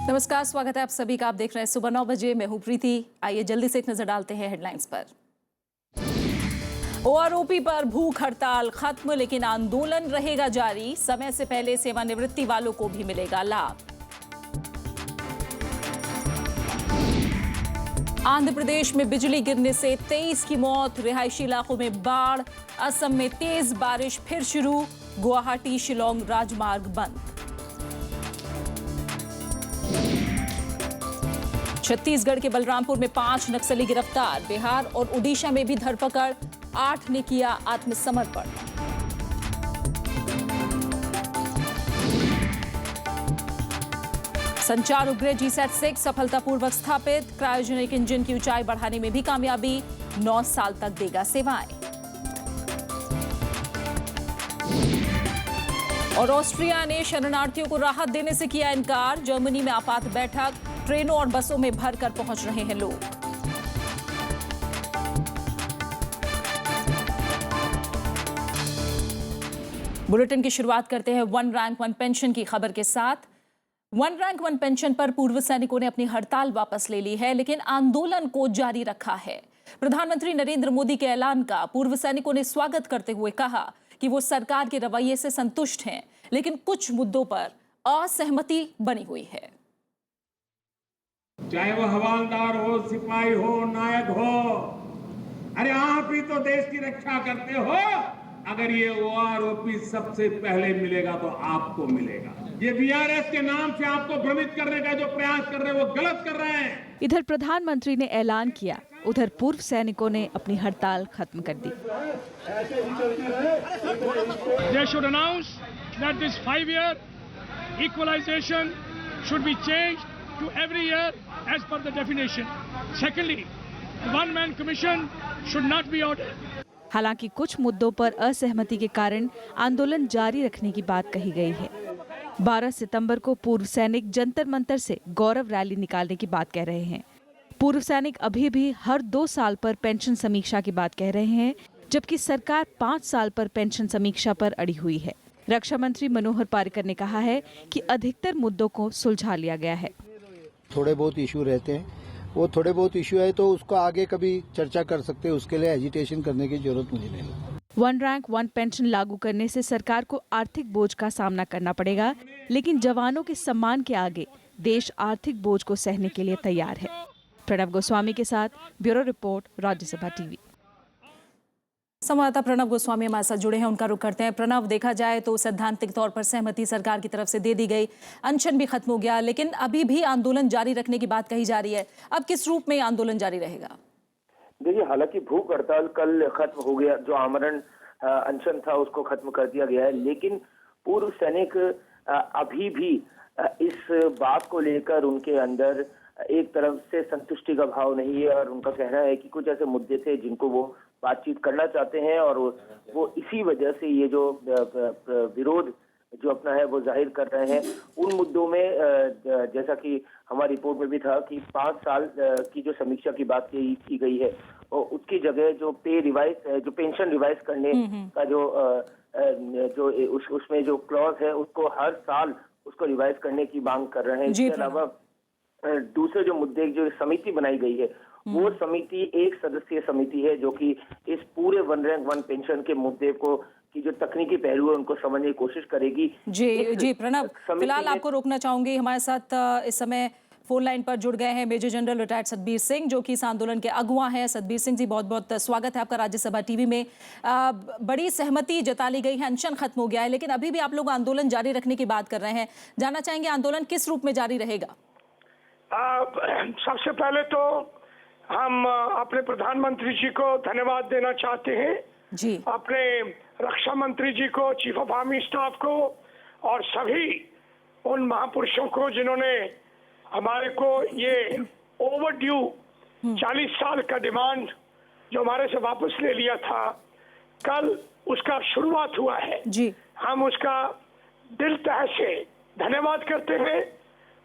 नमस्कार, स्वागत है आप सभी का। आप देख रहे हैं सुबह 9 बजे। मैं हूं प्रीति। आइए जल्दी से एक नजर डालते हैं हेडलाइंस पर। ओआरओपी पर भूख हड़ताल खत्म, लेकिन आंदोलन रहेगा जारी। समय से पहले सेवानिवृत्ति वालों को भी मिलेगा लाभ। आंध्र प्रदेश में बिजली गिरने से 23 की मौत, रिहायशी इलाकों में बाढ़। असम में तेज बारिश फिर शुरू, गुवाहाटी शिलोंग राजमार्ग बंद। छत्तीसगढ़ के बलरामपुर में 5 नक्सली गिरफ्तार। बिहार और ओडिशा में भी धरपकड़, 8 ने किया आत्मसमर्पण। संचार उपग्रह GSAT-6 सफलतापूर्वक स्थापित। क्रायोजेनिक इंजन की ऊंचाई बढ़ाने में भी कामयाबी, 9 साल तक देगा सेवाएं। और ऑस्ट्रिया ने शरणार्थियों को राहत देने से किया इनकार। जर्मनी में आपात बैठक, ट्रेनों और बसों में भरकर पहुंच रहे हैं लोग। बुलेटिन की शुरुआत करते हैं वन रैंक वन पेंशन की खबर के साथ। वन रैंक वन पेंशन पर पूर्व सैनिकों ने अपनी हड़ताल वापस ले ली है, लेकिन आंदोलन को जारी रखा है। प्रधानमंत्री नरेंद्र मोदी के ऐलान का पूर्व सैनिकों ने स्वागत करते हुए कहा कि वो सरकार के रवैये से संतुष्ट हैं, लेकिन कुछ मुद्दों पर असहमति बनी हुई है। चाहे वो हवालदार हो, सिपाही हो, नायक हो, अरे आप ही तो देश की रक्षा करते हो। अगर ये ओआरओपी सबसे पहले मिलेगा तो आपको मिलेगा। ये वीआरएस के नाम से आपको भ्रमित करने का जो प्रयास कर रहे हैं वो गलत कर रहे हैं। इधर प्रधानमंत्री ने ऐलान किया, उधर पूर्व सैनिकों ने अपनी हड़ताल खत्म कर दी। They should announce that this 5-year equalization should be changed to every year as per the definition. Secondly, the one-man commission should not be ordered. हालांकि कुछ मुद्दों पर असहमति के कारण आंदोलन जारी रखने की बात कही गई है। 12 सितंबर को पूर्व सैनिक जंतर मंतर से गौरव रैली निकालने की बात कह रहे हैं। पूर्व सैनिक अभी भी हर 2 साल पर पेंशन समीक्षा की बात कह रहे हैं, जबकि सरकार 5 साल पर पेंशन समीक्षा पर अड़ी हुई है। रक्षा मंत्री मनोहर पार्रिकर ने कहा है कि अधिकतर मुद्दों को सुलझा लिया गया है। थोड़े बहुत इशू रहते हैं, वो थोड़े बहुत इशू है तो उसको आगे कभी चर्चा कर सकते हैं, उसके लिए हेजिटेशन करने की जरूरत मुझे नहीं लगती। वन रैंक वन पेंशन लागू करने से सरकार को आर्थिक बोझ का सामना करना पड़ेगा, लेकिन जवानों के सम्मान के आगे देश आर्थिक बोझ को सहने के लिए तैयार है। प्रणव गोस्वामी के साथ ब्यूरो रिपोर्ट, राज्यसभा टीवी। संवाददाता प्रणव गोस्वामी हमारे साथ जुड़े हैं, उनका रुख करते हैं। प्रणव, देखा जाए तो सैद्धांतिक तौर पर सहमति सरकार की तरफ से दे दी गई, अनशन भी खत्म हो गया, लेकिन अभी भी आंदोलन जारी रखने की बात कही जा रही है। अब किस रूप में आंदोलन जारी रहेगा? देखिए, हालांकि भूख हड़ताल कल खत्म हो गया, जो आमरण अनशन था उसको खत्म कर दिया गया है, लेकिन पूर्व सैनिक अभी भी इस बात को लेकर उनके अंदर एक तरफ से संतुष्टि का भाव नहीं है और उनका कहना है कि कुछ ऐसे मुद्दे थे जिनको वो बातचीत करना चाहते हैं और वो इसी वजह से ये जो विरोध जो अपना है वो जाहिर कर रहे हैं। उन मुद्दों में जैसा कि हमारी रिपोर्ट में भी था कि 5 साल की जो समीक्षा की बात की गई है और उसकी जगह जो जो पेंशन रिवाइज करने का जो उसमें जो क्लॉज है उसको हर साल उसको रिवाइज करने की मांग कर रहे हैं। इसके अलावा दूसरे जो मुद्दे जो समिति बनाई गई है वो समिति एक सदस्यीय समिति है जो कि इस पूरे वन रैंक वन पेंशन के मुद्दे को की जो तकनीकी पहलू है उनको समझने की कोशिश करेगी। जी प्रणव, फिलहाल आपको रोकना चाहूंगी। हमारे साथ इस समय फोन लाइन पर जुड़ गए हैं major general retired Satbir Singh, जो कि इस आंदोलन के अगुवा हैं। सतबीर सिंह जी, बहुत बहुत स्वागत है आपका राज्यसभा टीवी में। बड़ी सहमति जता ली गई है, अनशन खत्म हो गया है, लेकिन अभी भी आप लोग आंदोलन जारी रखने की बात कर रहे हैं। जानना चाहेंगे आंदोलन किस रूप में जारी रहेगा? सबसे पहले तो हम अपने प्रधानमंत्री जी को धन्यवाद देना चाहते हैं जी, अपने रक्षा मंत्री जी को, चीफ ऑफ आर्मी स्टाफ को और सभी उन महापुरुषों को जिन्होंने हमारे को ये ओवरड्यू 40 साल का डिमांड जो हमारे से वापस ले लिया था, कल उसका शुरुआत हुआ है जी। हम उसका दिल तह से धन्यवाद करते हैं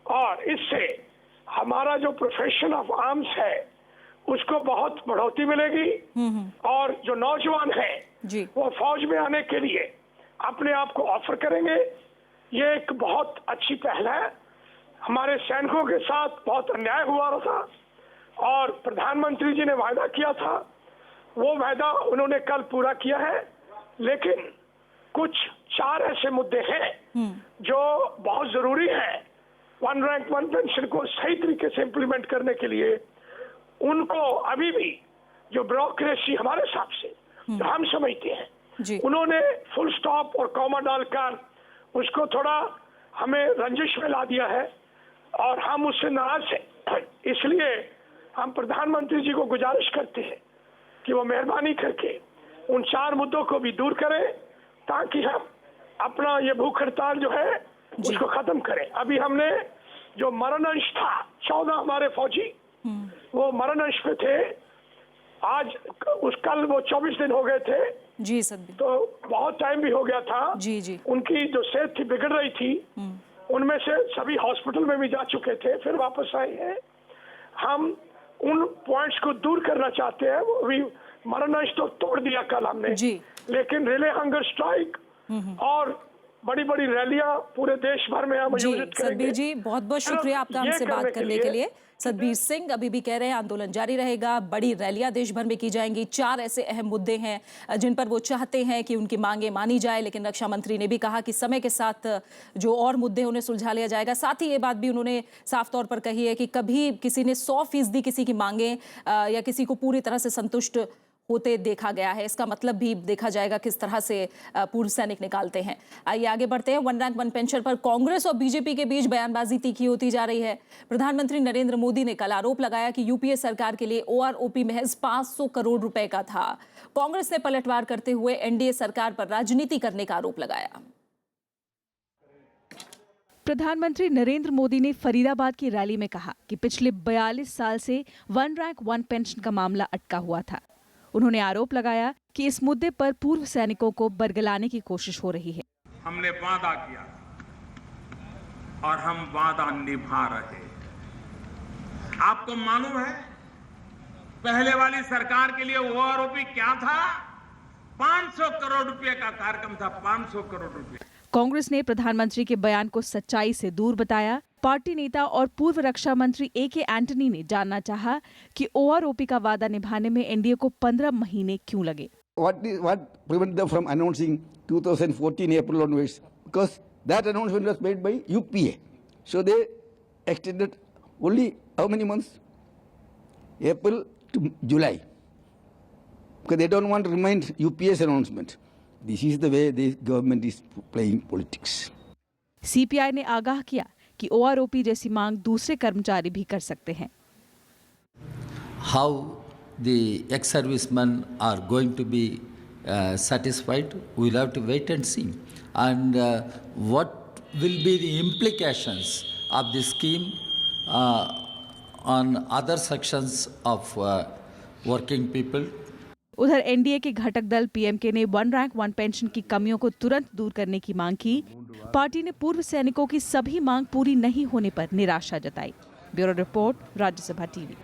और इससे हमारा जो प्रोफेशन ऑफ आर्म्स है उसको बहुत बढ़ोतरी मिलेगी और जो नौजवान है वो फौज में आने के लिए अपने आप को ऑफर करेंगे। ये एक बहुत अच्छी पहल है। हमारे सैनिकों के साथ बहुत अन्याय हुआ था और प्रधानमंत्री जी ने वायदा किया था, वो वायदा उन्होंने कल पूरा किया है। लेकिन कुछ 4 ऐसे मुद्दे हैं जो बहुत जरूरी है वन रैंक वन पेंशन को सही तरीके से इम्प्लीमेंट करने के लिए। उनको अभी भी जो ब्यूरोक्रेसी हमारे हिसाब से जो हम समझते हैं, उन्होंने फुल स्टॉप और कॉमा डालकर उसको थोड़ा हमें रंजिश में ला दिया है और हम उससे नाराज हैं। इसलिए हम प्रधानमंत्री जी को गुजारिश करते हैं कि वो मेहरबानी करके उन 4 मुद्दों को भी दूर करें ताकि हम अपना ये भूख हड़ताल जो है उसको खत्म करें। अभी हमने जो मरण अंश था, 14 हमारे फौजी वो मरण अंश पे थे, आज कल वो 24 दिन हो गए थे जी सर। तो बहुत टाइम भी हो गया था जी। उनकी जो सेहत थी बिगड़ रही थी, उनमें से सभी हॉस्पिटल में भी जा चुके थे, फिर वापस आए हैं। हम उन पॉइंट्स को दूर करना चाहते हैं। वो भी मरण अंश तो तोड़ दिया कल हमने जी, लेकिन रिले हंगर स्ट्राइक और बड़ी बड़ी रैलियां पूरे देश भर में हम आयोजित करेंगे। सतबीर जी बहुत बहुत शुक्रिया आपका हमसे बात करने के लिए। सतबीर सिंह अभी भी कह रहे हैं आंदोलन जारी रहेगा, बड़ी रैलियां देश भर में की जाएंगी। 4 ऐसे अहम मुद्दे हैं जिन पर वो चाहते हैं कि उनकी मांगे मानी जाए, लेकिन रक्षा मंत्री ने भी कहा कि समय के साथ जो और मुद्दे उन्हें सुलझा लिया जाएगा। साथ ही ये बात भी उन्होंने साफ तौर पर कही है कि कभी किसी ने 100% किसी की मांगे या किसी को पूरी तरह से संतुष्ट होते देखा गया है, इसका मतलब भी देखा जाएगा किस तरह से पूर्व सैनिक निकालते हैं। आइए आगे बढ़ते हैं। वन रैंक वन पेंशन पर कांग्रेस और बीजेपी के बीच बयानबाजी तीखी होती जा रही है। प्रधानमंत्री नरेंद्र मोदी ने कल आरोप लगाया कि यूपीए सरकार के लिए ओआरओपी महज 500 करोड़ रुपए का था। कांग्रेस ने पलटवार करते हुए एनडीए सरकार पर राजनीति करने का आरोप लगाया। प्रधानमंत्री नरेंद्र मोदी ने फरीदाबाद की रैली में कहा कि पिछले 42 साल से वन रैंक वन पेंशन का मामला अटका हुआ था। उन्होंने आरोप लगाया कि इस मुद्दे पर पूर्व सैनिकों को बरगलाने की कोशिश हो रही है। हमने वादा किया और हम वादा निभा रहे। आपको मालूम है पहले वाली सरकार के लिए ओआरओपी क्या था? 500 करोड़ रुपए का कार्यक्रम था, 500 करोड़ रुपए। कांग्रेस ने प्रधानमंत्री के बयान को सच्चाई से दूर बताया। पार्टी नेता और पूर्व रक्षा मंत्री ए.के. एंटनी ने जानना चाहा कि ओआरओपी का वादा निभाने में एनडीए को 15 महीने क्यों लगे। What prevented them from announcing 2014 April onwards? Because that announcement was made by UPA. So they extended only how many months? April to July. Because they don't want to remind UPA's announcement. This is the way this government is playing politics. CPI ने आगाह किया कि OROP जैसी मांग दूसरे कर्मचारी भी कर सकते हैं। How the ex-servicemen are going to be satisfied, we'll have to wait and see. And what will be the implications of this scheme on other sections of working people? उधर एनडीए के घटक दल पीएमके ने one rank one pension की कमियों को तुरंत दूर करने की मांग की। पार्टी ने पूर्व सैनिकों की सभी मांग पूरी नहीं होने पर निराशा जताई। Bureau report, Rajya Sabha TV.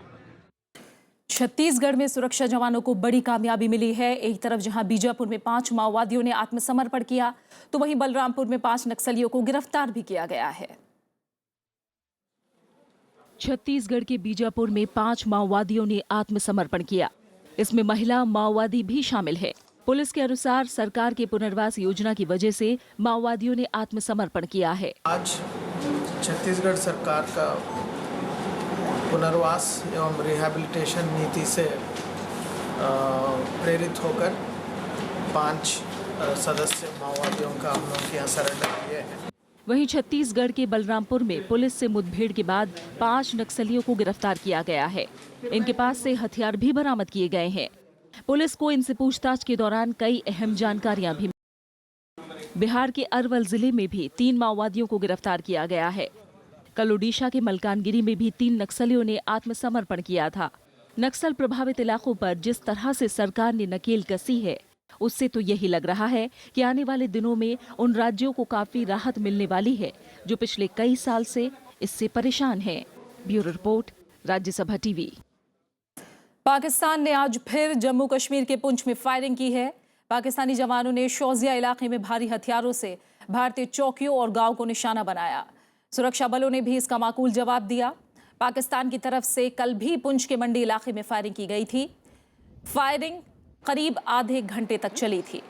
Chhattisgarh में सुरक्षा जवानों को बड़ी कामयाबी मिली है। एक तरफ जहां बीजापुर में 5 माओवादियों ने आत्मसमर्पण किया, तो वहीं बलरामपुर में 5 नक्सलियों को गिरफ्तार भी किया गया है। छत्तीसगढ़ के बीजापुर में 5 माओवादियों ने आत्मसमर्पण किया। इसमें महिला माओवादी भी शामिल है। पुलिस के अनुसार सरकार के पुनर्वास योजना की वजह से माओवादियों ने आत्मसमर्पण किया है। आज छत्तीसगढ़ सरकार का पुनर्वास एवं रिहैबिलिटेशन नीति से प्रेरित होकर 5 सदस्य माओवादियों का हम लोग यहाँ सरेंडर किए हैं। वहीं छत्तीसगढ़ के बलरामपुर में पुलिस से मुठभेड़ के बाद 5 नक्सलियों को गिरफ्तार किया गया है। इनके पास से हथियार भी बरामद किए गए हैं। पुलिस को इनसे पूछताछ के दौरान कई अहम जानकारियां भी मिली। बिहार के अरवल जिले में भी 3 माओवादियों को गिरफ्तार किया गया है। कल ओडिशा के मलकानगिरी में भी 3 नक्सलियों ने आत्मसमर्पण किया था। नक्सल प्रभावित इलाकों पर जिस तरह से सरकार ने नकेल कसी है, उससे तो यही लग रहा है कि आने वाले दिनों में उन राज्यों को काफी राहत मिलने वाली है जो पिछले कई साल से इससे परेशान हैं। Bureau report, Rajya Sabha TV. Pakistan ने आज फिर जम्मू कश्मीर के पुंछ में फायरिंग की है। पाकिस्तानी जवानों ने शौजिया इलाके में भारी हथियारों से भारतीय चौकियों और गांव को निशाना बनाया। सुरक्षा बलों ने भी इसका माकूल जवाब दिया। पाकिस्तान की तरफ से कल भी पुंछ के मंडी इलाके में फायरिंग की गई थी। फायरिंग करीब आधे घंटे तक चली थी।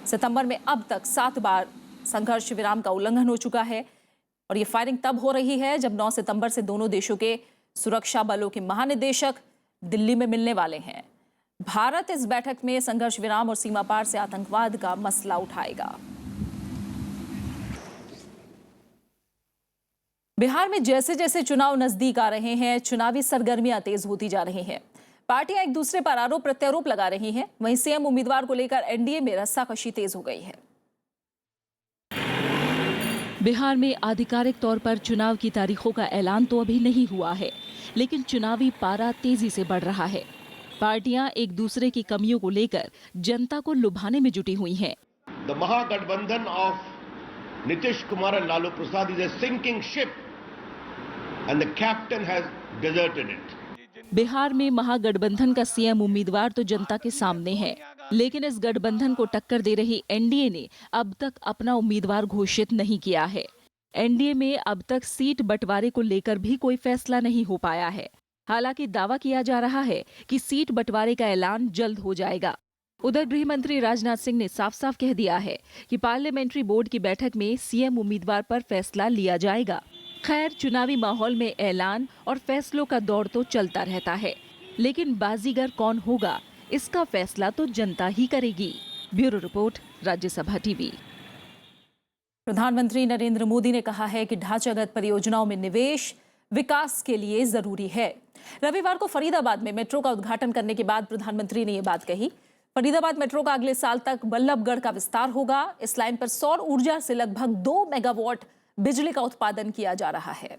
सितंबर में अब तक 7 बार संघर्ष विराम का उल्लंघन हो चुका है और ये फायरिंग तब हो रही है जब 9 सितंबर से दोनों देशों के सुरक्षा बलों के महानिदेशक दिल्ली में मिलने वाले हैं। भारत इस बैठक में संघर्ष विराम और सीमा पार से आतंकवाद का मसला उठाएगा। बिहार में जैसे जैसे चुनाव नजदीक आ रहे हैं, चुनावी सरगर्मियां तेज होती जा रही हैं। पार्टियां एक दूसरे पर आरोप प्रत्यारोप लगा रही हैं। वहीं सीएम उम्मीदवार को लेकर एनडीए में रस्साकशी तेज हो गई है। बिहार में आधिकारिक तौर पर चुनाव की तारीखों का ऐलान तो अभी नहीं हुआ है, लेकिन चुनावी पारा तेजी से बढ़ रहा है। पार्टियां एक दूसरे की कमियों को लेकर जनता को लुभाने में जुटी हुई हैं। The Mahagठबंधन of Nitish Kumar and Lalu Prasad is a sinking ship and the captain has deserted it. Bihar में महागठबंधन का सीएम उम्मीदवार तो जनता के सामने है, लेकिन इस गठबंधन को टक्कर दे रही एनडीए ने अब तक अपना उम्मीदवार घोषित नहीं किया है। एनडीए में अब तक सीट बंटवारे को लेकर भी कोई फैसला नहीं हो पाया है। हालांकि दावा किया जा रहा है कि सीट बंटवारे का ऐलान जल्द हो जाएगा। उधर गृह मंत्री राजनाथ सिंह ने साफ साफ कह दिया है कि पार्लियामेंट्री बोर्ड की बैठक में सीएम उम्मीदवार पर फैसला लिया जाएगा। खैर, चुनावी माहौल में ऐलान और फैसलों का दौर तो चलता रहता है, लेकिन बाजीगर कौन होगा इसका फैसला तो जनता ही करेगी। Bureau report, Rajya Sabha TV. प्रधानमंत्री नरेंद्र मोदी ने कहा है कि ढांचागत परियोजनाओं में निवेश विकास के लिए जरूरी है। रविवार को फरीदाबाद में मेट्रो का उद्घाटन करने के बाद प्रधानमंत्री ने ये बात कही। फरीदाबाद मेट्रो का अगले साल तक बल्लभगढ़ का विस्तार होगा। इस लाइन पर सौर ऊर्जा से लगभग 2 मेगावाट बिजली का उत्पादन किया जा रहा है।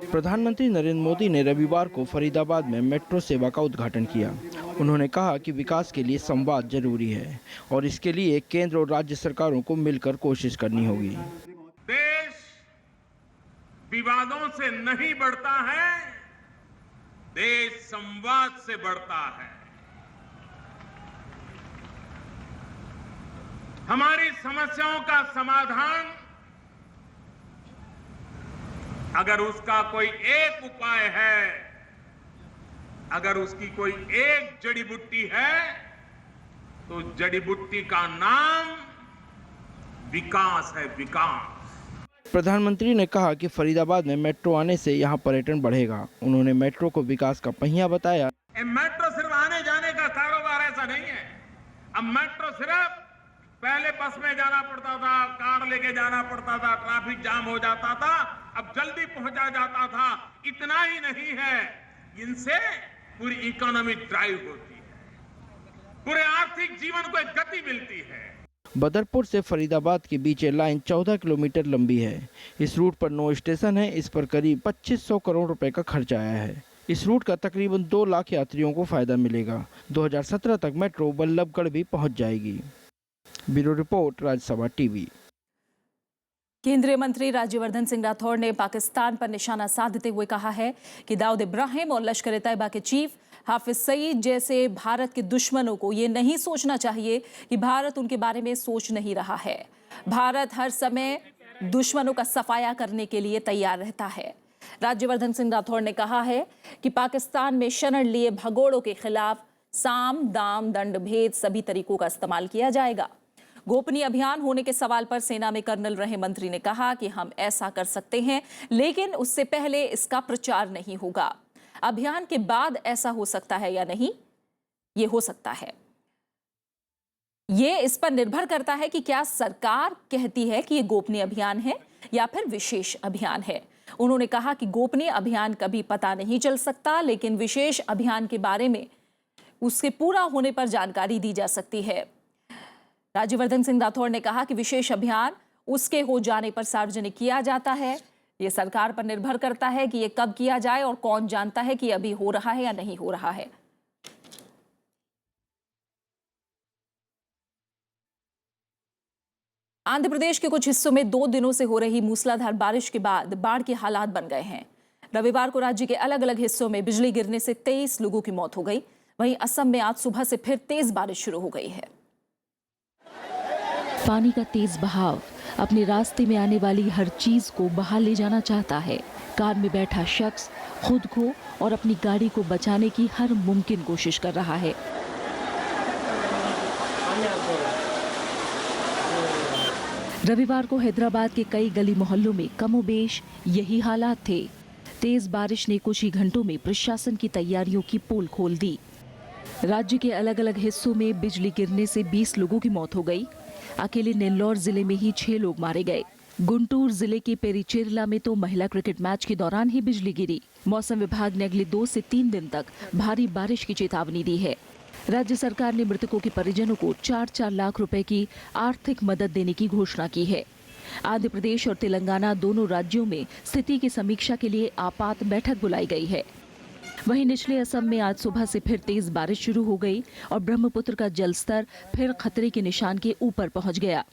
प्रधानमंत्री नरेंद्र मोदी ने रविवार को फरीदाबाद में मेट्रो सेवा का उद्घाटन किया। उन्होंने कहा कि विकास के लिए संवाद जरूरी है और इसके लिए केंद्र और राज्य सरकारों को मिलकर कोशिश करनी होगी। देश विवादों से नहीं बढ़ता है, देश संवाद से बढ़ता है। हमारी समस्याओं का समाधान अगर उसका कोई एक उपाय है, अगर उसकी कोई एक जड़ी बूटी है, तो जड़ी बूटी का नाम विकास है, विकास। प्रधानमंत्री ने कहा कि फरीदाबाद में मेट्रो आने से यहां पर्यटन बढ़ेगा। उन्होंने मेट्रो को विकास का पहिया बताया। मेट्रो सिर्फ आने जाने का कारोबार ऐसा नहीं है। अब मेट्रो सिर्फ पहले बस में जाना पड़ता था, कार लेके जाना पड़ता था, ट्रैफिक जाम हो जाता था, अब जल्दी पहुंचा जाता था। इतना ही नहीं है, इनसे पूरी इकोनॉमी ड्राइव होती है, पूरे आर्थिक जीवन को एक गति मिलती है। बदरपुर से फरीदाबाद के बीच ये लाइन 14 किलोमीटर लंबी है। इस रूट पर 9 स्टेशन है। इस पर करीब 2500 करोड़ रुपए का खर्च आया है। इस रूट का तकरीबन 2 लाख यात्रियों को फायदा मिलेगा। 2017 तक मेट्रो बल्लभगढ़ भी पहुंच जाएगी। Bureau report, Rajya Sabha TV. केंद्रीय मंत्री राज्यवर्धन सिंह राठौड़ ने पाकिस्तान पर निशाना साधते हुए कहा है कि दाऊद इब्राहिम और लश्कर ए तैयबा के चीफ हाफिज सईद जैसे भारत के दुश्मनों को ये नहीं सोचना चाहिए कि भारत उनके बारे में सोच नहीं रहा है। भारत हर समय दुश्मनों का सफाया करने के लिए तैयार रहता है। राज्यवर्धन सिंह राठौड़ ने कहा है कि पाकिस्तान में शरण लिए भगोड़ों के खिलाफ साम, दाम, दंड, भेद सभी तरीकों का इस्तेमाल किया जाएगा। गोपनीय अभियान होने के सवाल पर सेना में कर्नल रहे मंत्री ने कहा कि हम ऐसा कर सकते हैं, लेकिन उससे पहले इसका प्रचार नहीं होगा। अभियान के बाद ऐसा हो सकता है या नहीं, ये हो सकता है। ये इस पर निर्भर करता है कि क्या सरकार कहती है कि ये गोपनीय अभियान है या फिर विशेष अभियान है। उन्होंने कहा कि गोपनीय अभियान कभी पता नहीं चल सकता, लेकिन विशेष अभियान के बारे में उसके पूरा होने पर जानकारी दी जा सकती है। राज्यवर्धन सिंह राठौड़ ने कहा कि विशेष अभियान उसके हो जाने पर सार्वजनिक किया जाता है। ये सरकार पर निर्भर करता है कि ये कब किया जाए और कौन जानता है कि अभी हो रहा है या नहीं हो रहा है। आंध्र प्रदेश के कुछ हिस्सों में 2 दिनों से हो रही मूसलाधार बारिश के बाद बाढ़ के हालात बन गए हैं। रविवार को राज्य के अलग अलग हिस्सों में बिजली गिरने से 23 लोगों की मौत हो गई। वहीं असम में आज सुबह से फिर तेज बारिश शुरू हो गई है। पानी का तेज बहाव अपने रास्ते में आने वाली हर चीज को बहा ले जाना चाहता है। कार में बैठा शख्स खुद को और अपनी गाड़ी को बचाने की हर मुमकिन कोशिश कर रहा है। रविवार को हैदराबाद के कई गली मोहल्लों में कमोबेश यही हालात थे। तेज बारिश ने कुछ ही घंटों में प्रशासन की तैयारियों की पोल खोल दी। राज्य के अलग अलग हिस्सों में बिजली गिरने से 20 लोगों की मौत हो गई। अकेले नेल्लौर जिले में ही 6 लोग मारे गए। गुंटूर जिले के पेरीचेरला में तो महिला क्रिकेट मैच के दौरान ही बिजली गिरी। मौसम विभाग ने अगले 2 से 3 दिन तक भारी बारिश की चेतावनी दी है। राज्य सरकार ने मृतकों के परिजनों को 4-4 लाख रुपए की आर्थिक मदद देने की घोषणा की है। आंध्र प्रदेश और तेलंगाना दोनों राज्यों में स्थिति की समीक्षा के लिए आपात बैठक बुलाई गई है। वहीं निचले असम में आज सुबह से फिर तेज बारिश शुरू हो गई और ब्रह्मपुत्र का जलस्तर फिर खतरे के निशान के ऊपर पहुंच गया।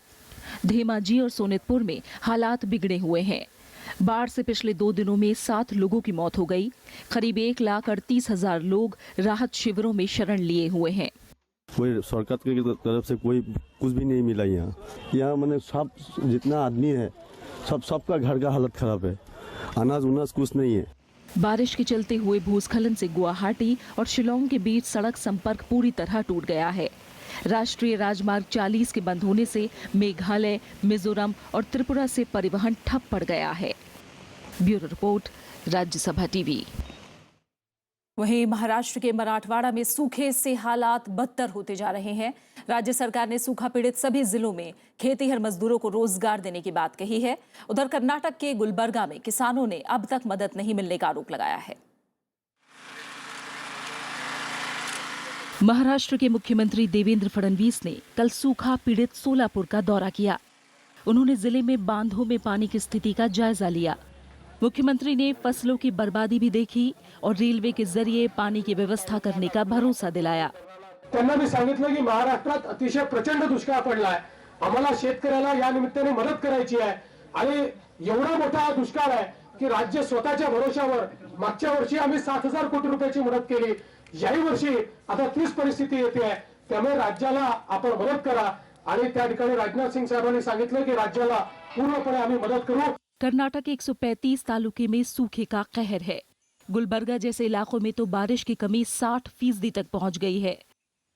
धेमाजी और सोनितपुर में हालात बिगड़े हुए हैं। बाढ़ से पिछले 2 दिनों में 7 लोगों की मौत हो गई। करीब 1,38,000 लोग राहत शिविरों में शरण लिए हुए हैं। कोई सरकार की तरफ से कोई कुछ भी नहीं मिला। यहाँ मैंने सब जितना आदमी है सबका घर का हालत खराब है। अनाज उनाज कुछ नहीं है। बारिश के चलते हुए भूस्खलन से गुवाहाटी और शिलोंग के बीच सड़क संपर्क पूरी तरह टूट गया है। राष्ट्रीय राजमार्ग 40 के बंद होने से मेघालय, मिजोरम और त्रिपुरा से परिवहन ठप पड़ गया है। Bureau report, Rajya Sabha TV. वहीं महाराष्ट्र के मराठवाड़ा में सूखे से हालात बदतर होते जा रहे हैं। राज्य सरकार ने सूखा पीड़ित सभी जिलों में खेतीहर मजदूरों को रोजगार देने की बात कही है। उधर कर्नाटक के गुलबर्गा में किसानों ने अब तक मदद नहीं मिलने का आरोप लगाया है। महाराष्ट्र के मुख्यमंत्री देवेंद्र फडणवीस ने कल सूखा पीड़ित सोलापुर का दौरा किया। उन्होंने जिले में बांधों में पानी की स्थिति का जायजा लिया। मुख्यमंत्री ने फसलों की बर्बादी भी देखी और रेलवे के जरिए पाणी की व्यवस्था करने का भरोसा दिलाया। त्यांना मी सांगितलं की महाराष्ट्रात अतिशय प्रचंड दुष्काळ पडलाय, आम्हाला शेतकऱ्याला या निमित्ताने मदत करायची आहे आणि एवढा मोठा दुष्काळ आहे की राज्य स्वतःच्या भरोशावर मागच्या वर्षी आम्ही 7,000 कोटी रुपयाची मदत केली। याही वर्षी आता तीच परिस्थिती येते आहे, त्यामुळे राज्याला आपण मदत करा आणि त्या ठिकाणी राजनाथ सिंह साहेबांनी सांगितलं की राज्याला पूर्णपणे आम्ही मदत करू। कर्नाटक के 135 तालुके में सूखे का कहर है। गुलबर्गा जैसे इलाकों में तो बारिश की कमी 60% तक पहुंच गई है।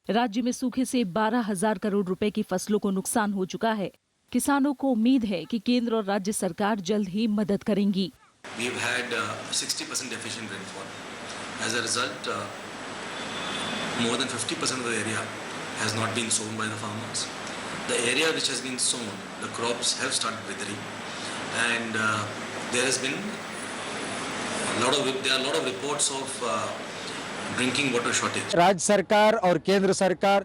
राज्य में सूखे से 12,000 करोड़ रुपए की फसलों को नुकसान हो चुका है। किसानों को उम्मीद है कि केंद्र और राज्य सरकार जल्द ही मदद करेंगी। We've had 60% deficient rainfall. As a result, more than 50% of the area has not been sown by the farmers. The area which has been sown, the crops have started withering, and there has been there are a lot of reports of drinking water shortage. राज्य सरकार और केंद्र सरकार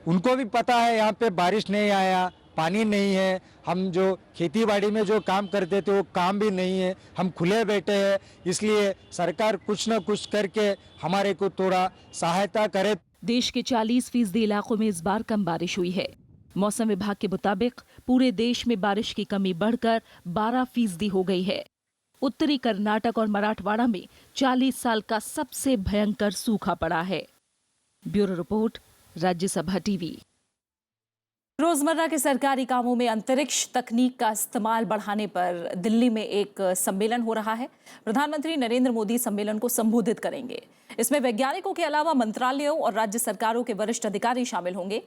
उनको भी पता है यहाँ पे बारिश नहीं आया, पानी नहीं है, हम जो खेती बाड़ी में जो काम करते थे वो काम भी नहीं है, हम खुले बैठे हैं, इसलिए सरकार कुछ न कुछ करके हमारे को थोड़ा सहायता करे। देश के 40% इलाकों में इस बार कम बारिश हुई है। मौसम विभाग के मुताबिक पूरे देश में बारिश की कमी बढ़कर 12% हो गई है। उत्तरी कर्नाटक और मराठवाड़ा में 40 साल का सबसे भयंकर सूखा पड़ा है। Bureau report, Rajya Sabha TV. रोजमर्रा के सरकारी कामों में अंतरिक्ष तकनीक का इस्तेमाल बढ़ाने पर दिल्ली में एक सम्मेलन हो रहा है। प्रधानमंत्री नरेंद्र मोदी सम्मेलन को संबोधित करेंगे। इसमें वैज्ञानिकों के अलावा मंत्रालयों और राज्य सरकारों के वरिष्ठ अधिकारी शामिल होंगे।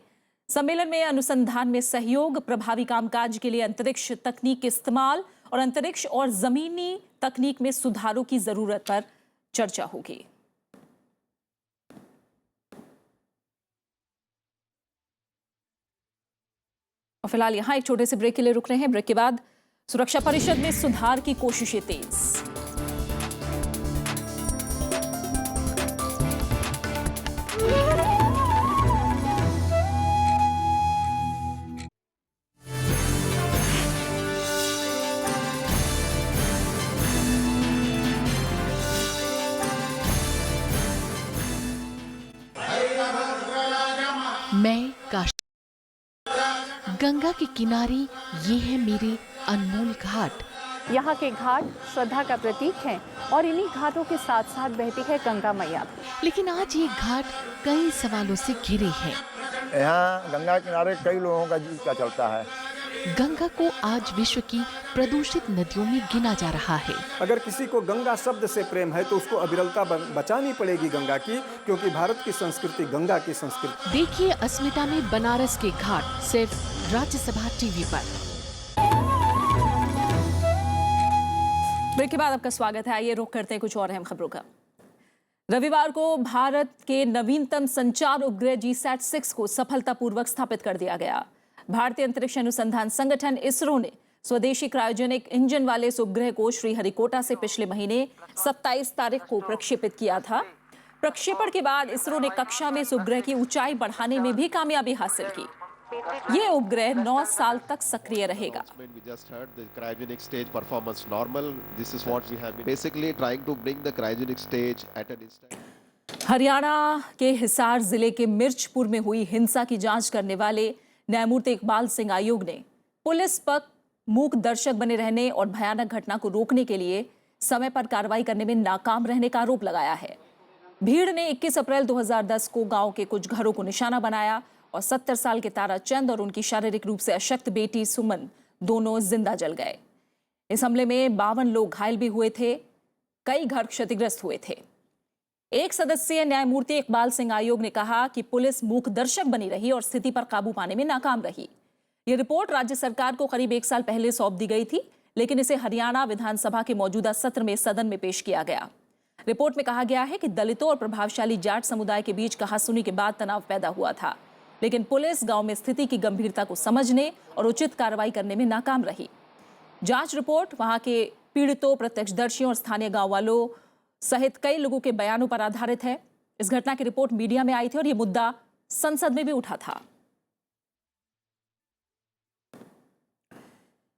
सम्मेलन में अनुसंधान में सहयोग, प्रभावी कामकाज के लिए अंतरिक्ष तकनीक के इस्तेमाल और अंतरिक्ष और जमीनी तकनीक में सुधारों की जरूरत पर चर्चा होगी। और फिलहाल यहां एक छोटे से ब्रेक के लिए रुक रहे हैं। ब्रेक के बाद सुरक्षा परिषद में सुधार की कोशिशें तेज। मैं काशी, गंगा के किनारे ये है मेरे अनमोल घाट। यहाँ के घाट श्रद्धा का प्रतीक हैं और इन्हीं घाटों के साथ साथ बहती है गंगा मैया। लेकिन आज ये घाट कई सवालों से घिरे हैं। यहाँ गंगा किनारे कई लोगों का जीविका चलता है। गंगा को आज विश्व की प्रदूषित नदियों में गिना जा रहा है। अगर किसी को गंगा शब्द से प्रेम है तो उसको अविरलता बचानी पड़ेगी गंगा की, क्योंकि भारत की संस्कृति गंगा की संस्कृति। देखिए अस्मिता में बनारस के घाट सिर्फ राज्यसभा टीवी पर। ब्रेक के बाद आपका स्वागत है। आइए रुख करते हैं कुछ और अहम खबरों का। रविवार को भारत के नवीनतम संचार उपग्रह GSAT-6 को सफलतापूर्वक स्थापित कर दिया गया। भारतीय अंतरिक्ष अनुसंधान संगठन इसरो ने स्वदेशी क्रायोजेनिक इंजन वाले इस उपग्रह को श्रीहरिकोटा से पिछले महीने 27 तारीख को प्रक्षेपित किया था। प्रक्षेपण के बाद इसरो ने कक्षा में इस उपग्रह की ऊंचाई बढ़ाने में भी कामयाबी हासिल की। ये उपग्रह 9 साल तक सक्रिय रहेगा। हरियाणा के हिसार जिले के मिर्चपुर में हुई हिंसा की जांच करने वाले न्यायमूर्ति इकबाल सिंह आयोग ने पुलिस पर मूक दर्शक बने रहने और भयानक घटना को रोकने के लिए समय पर कार्रवाई करने में नाकाम रहने का आरोप लगाया है। भीड़ ने 21 अप्रैल 2010 को गांव के कुछ घरों को निशाना बनाया और 70 साल के तारा चंद और उनकी शारीरिक रूप से अशक्त बेटी सुमन दोनों जिंदा जल गए। इस हमले में 52 लोग घायल भी हुए थे, कई घर क्षतिग्रस्त हुए थे। एक सदस्यीय न्यायमूर्ति इकबाल सिंह आयोग ने कहा कि पुलिस मूक दर्शक बनी रही और स्थिति पर काबू पाने में नाकाम रही। ये रिपोर्ट राज्य सरकार को करीब 1 साल पहले सौंप दी गई थी, लेकिन इसे हरियाणा विधानसभा के मौजूदा सत्र में सदन में पेश किया गया। रिपोर्ट में कहा गया है कि दलितों और प्रभावशाली जाट समुदाय के बीच कहासुनी के बाद तनाव पैदा हुआ था, लेकिन पुलिस गांव में स्थिति की गंभीरता को समझने और उचित कार्रवाई करने में नाकाम रही। जांच रिपोर्ट वहां के पीड़ितों, प्रत्यक्षदर्शियों और स्थानीय गांव वालों सहित कई लोगों के बयानों पर आधारित है। इस घटना की रिपोर्ट मीडिया में आई थी और यह मुद्दा संसद में भी उठा था।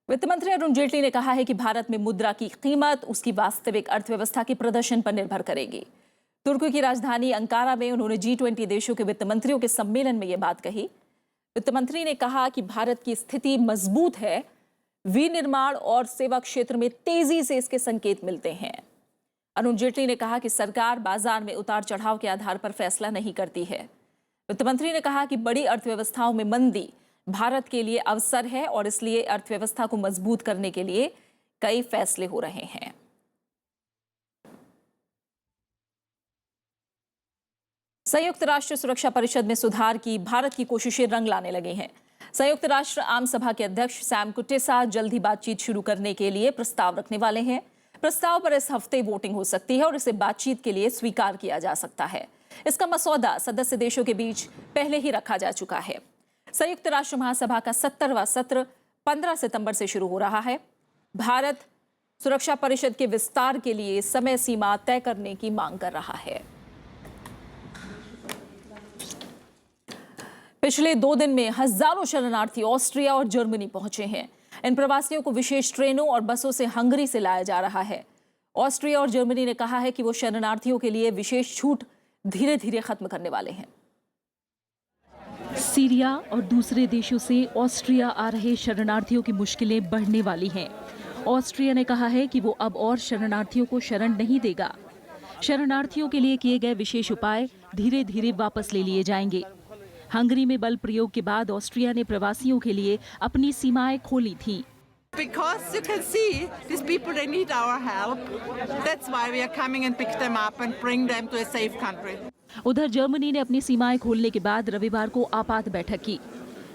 वित्त मंत्री अरुण जेटली ने कहा है कि भारत में मुद्रा की कीमत उसकी वास्तविक अर्थव्यवस्था के प्रदर्शन पर निर्भर करेगी। तुर्की की राजधानी अंकारा में उन्होंने G20 देशों के वित्त मंत्रियों के सम्मेलन में यह बात कही। वित्त मंत्री ने कहा कि भारत की स्थिति मजबूत है, विनिर्माण और सेवा क्षेत्र में तेजी से इसके संकेत मिलते हैं। अरुण जेटली ने कहा कि सरकार बाजार में उतार चढ़ाव के आधार पर फैसला नहीं करती है। वित्त मंत्री ने कहा कि बड़ी अर्थव्यवस्थाओं में मंदी भारत के लिए अवसर है और इसलिए अर्थव्यवस्था को मजबूत करने के लिए कई फैसले हो रहे हैं। संयुक्त राष्ट्र सुरक्षा परिषद में सुधार की भारत की कोशिशें रंग लाने लगी हैं। संयुक्त राष्ट्र आम सभा के अध्यक्ष सैम कुटेसा जल्द ही बातचीत शुरू करने के लिए प्रस्ताव रखने वाले हैं। प्रस्ताव पर इस हफ्ते वोटिंग हो सकती है और इसे बातचीत के लिए स्वीकार किया जा सकता है। इसका मसौदा सदस्य देशों के बीच पहले ही रखा जा चुका है। संयुक्त राष्ट्र महासभा का 70वां सत्र 15 सितंबर से शुरू हो रहा है। भारत सुरक्षा परिषद के विस्तार के लिए समय सीमा तय करने की मांग कर रहा है। पिछले 2 दिन में हजारों शरणार्थी ऑस्ट्रिया और जर्मनी पहुंचे हैं। इन प्रवासियों को विशेष ट्रेनों और बसों से हंगरी से लाया जा रहा है। ऑस्ट्रिया और जर्मनी ने कहा है कि वो शरणार्थियों के लिए विशेष छूट धीरे धीरे खत्म करने वाले हैं। सीरिया और दूसरे देशों से ऑस्ट्रिया आ रहे शरणार्थियों की मुश्किलें बढ़ने वाली हैं। ऑस्ट्रिया ने कहा है कि वो अब और शरणार्थियों को शरण नहीं देगा। शरणार्थियों के लिए किए गए विशेष उपाय धीरे धीरे वापस ले लिए जाएंगे। हंगरी में बल प्रयोग के बाद ऑस्ट्रिया ने प्रवासियों के लिए अपनी सीमाएं खोली थीं। Because you can see these people, they need our help. That's why we are coming and pick them up and bring them to a safe country. उधर जर्मनी ने अपनी सीमाएं खोलने के बाद रविवार को आपात बैठक की।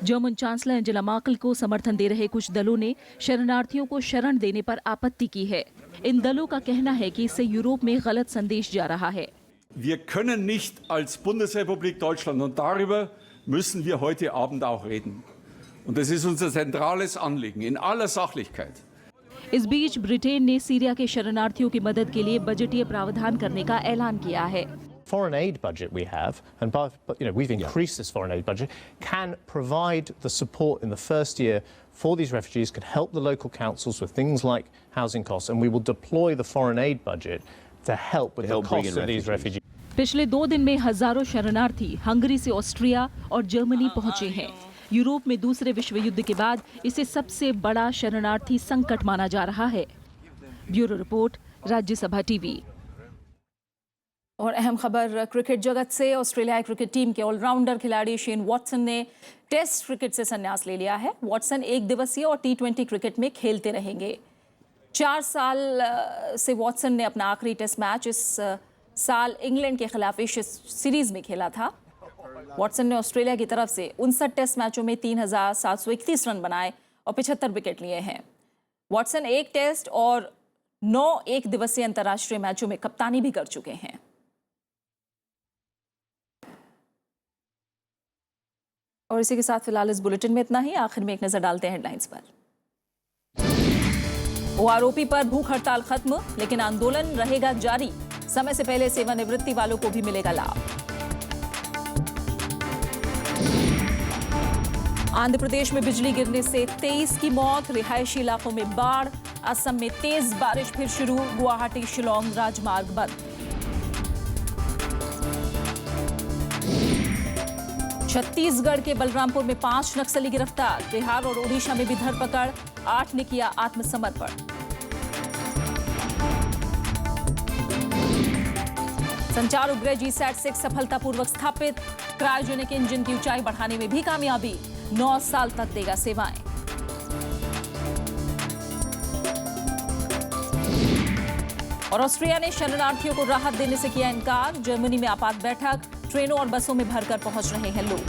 जर्मन चांसलर एंजेला मर्केल को समर्थन दे रहे कुछ दलों ने शरणार्थियों को शरण देने पर आपत्ति की है। इन दलों का कहना है कि इससे यूरोप में गलत संदेश जा रहा है। Wir können nicht als Bundesrepublik Deutschland, und darüber müssen wir heute Abend auch reden. Und das ist unser zentrales Anliegen in aller Sachlichkeit. इस बीच ब्रिटेन ने सीरिया के शरणार्थियों की मदद के लिए बजटीय प्रावधान करने का ऐलान किया है। Foreign aid budget we have, and we've increased this foreign aid budget, can provide the support in the first year for these refugees, can help the local councils with things like housing costs, and we will deploy the foreign aid budget to help with the cost of these refugees. पिछले 2 दिन में हजारों शरणार्थी Hungary से Austria और Germany पहुंचे हैं। Europe में दूसरे विश्व युद्ध के बाद इसे सबसे बड़ा शरणार्थी संकट माना जा रहा है। Bureau report, Rajya Sabha TV. और अहम खबर क्रिकेट जगत से। ऑस्ट्रेलियाई क्रिकेट टीम के ऑलराउंडर खिलाड़ी शेन वॉटसन ने टेस्ट क्रिकेट से संन्यास ले लिया है। वॉटसन एक दिवसीय और T20 क्रिकेट में खेलते रहेंगे। 4 साल से वॉटसन ने अपना आखिरी टेस्ट मैच इस साल इंग्लैंड के खिलाफ एशिया सीरीज में खेला था। वॉटसन ने ऑस्ट्रेलिया की तरफ से 59 टेस्ट मैचों में 3,731 रन बनाए और 75 विकेट लिए हैं। वॉटसन एक टेस्ट और 9 एक दिवसीय अंतर्राष्ट्रीय मैचों में कप्तानी भी कर चुके हैं। और इसी के साथ फिलहाल इस बुलेटिन में इतना ही। आखिर में एक नजर डालते हैं हेडलाइंस पर। OROP पर भूख हड़ताल खत्म, लेकिन आंदोलन रहेगा जारी। समय से पहले सेवानिवृत्ति वालों को भी मिलेगा लाभ। आंध्र प्रदेश में बिजली गिरने से 23 की मौत, रिहायशी इलाकों में बाढ़। असम में तेज बारिश फिर शुरू, गुवाहाटी शिलोंग राजमार्ग बंद। छत्तीसगढ़ के बलरामपुर में 5 नक्सली गिरफ्तार। बिहार और ओडिशा में भी धरपकड़, 8 ने किया आत्मसमर्पण। संचार उपग्रह GSAT-6 सफलतापूर्वक स्थापित। क्रायोजेनिक इंजन की ऊंचाई बढ़ाने में भी कामयाबी, 9 साल तक देगा सेवाएं। और ऑस्ट्रिया ने शरणार्थियों को राहत देने से किया इनकार। जर्मनी में आपात बैठक, ट्रेनों और बसों में भरकर पहुंच रहे हैं लोग।